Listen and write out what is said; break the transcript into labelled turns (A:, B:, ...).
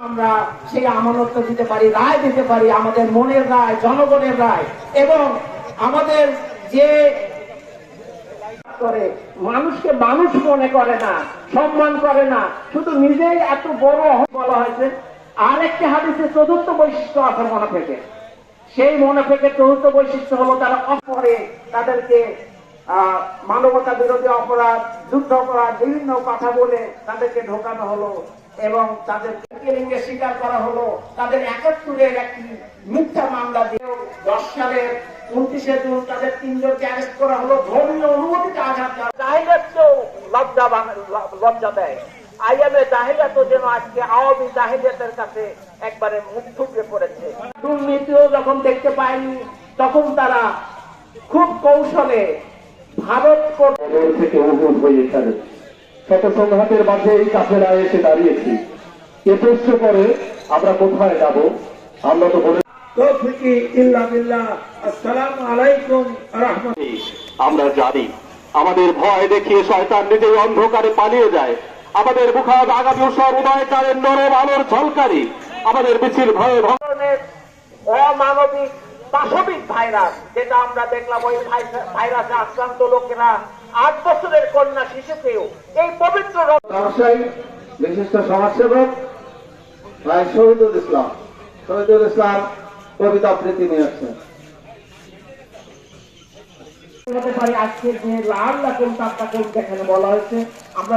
A: আমরা সেই আমানতটা দিতে পারি, রায় দিতে পারি, আমাদের মনের রায়, জনগণের রায়। এবং আমাদের যে করে মানুষকে মানুষ মনে করে না, সম্মান করে না, শুধু নিজেই এত বড় বলা হয়েছে। আরেকটি হাদিসে চতুর্থ বৈশিষ্ট্য আছে মোনাফেকের। সেই মোনাফেকের চতুর্থ বৈশিষ্ট্য হলো তারা অপরে তাদেরকে মানবতা বিরোধী অপরাধ, যুদ্ধ অপরাধ, বিভিন্ন কথা বলে তাদেরকে ঢোকানো হলো এবং তাদেরকে কেলেঙ্গে স্বীকার করা হলো। তাদের ৭১-এর একটি মিথ্যা মামলা দিয়ে ১০ সালের ২৯শে জুন তাদের ৩ জনকে অ্যারেস্ট করা হলো। ধর্মীয় অনুমতিতে আঘাত করা, জাহিলিয়াতকেও লজ্জা দেয়। আইএমএ জাহিলিয়াত যেন আজকে আওয়ামী জাহিলিয়াতের কাছে একবারে মুখ থুবড়ে পড়েছে। দুর্নীতিও যখন দেখতে পায়নি তখন তারা খুব কৌশলে ভারত
B: থেকে উদ্ভূত হয়ে এখানে শত সংঘাতের মাঝে এই কাফেলা এসে দাঁড়িয়েছি। এ প্রশ্ন করে আমরা কোথায় যাব? আমরা তো বলে আমরা জানি আমাদের ভয় দেখিয়ে শয়তান নিজেই অন্ধকারে পালিয়ে যায়। আমাদের মুখাদ আগামী সর্বদয়কারের নরম আলোর ঝলকারি, আমাদের মিছিল ভয়ে
A: ধরনের অমানবিক পাশবিক ভাইরাস, যেটা আমরা দেখলাম ওই ভাইরাসে আক্রান্ত লোকেরা ৮ বছরের কন্যা শিশুকেও এই পবিত্র
B: ব্যবসায়ী বিশিষ্ট সমাজসেবক ভাই শহীদুল ইসলাম কবিতা আবৃত্তি নিয়ে আসছেন।
A: আজকের দিনে লাল লাকুম তাকাকুম যেখানে বলা হয়েছে, আমরা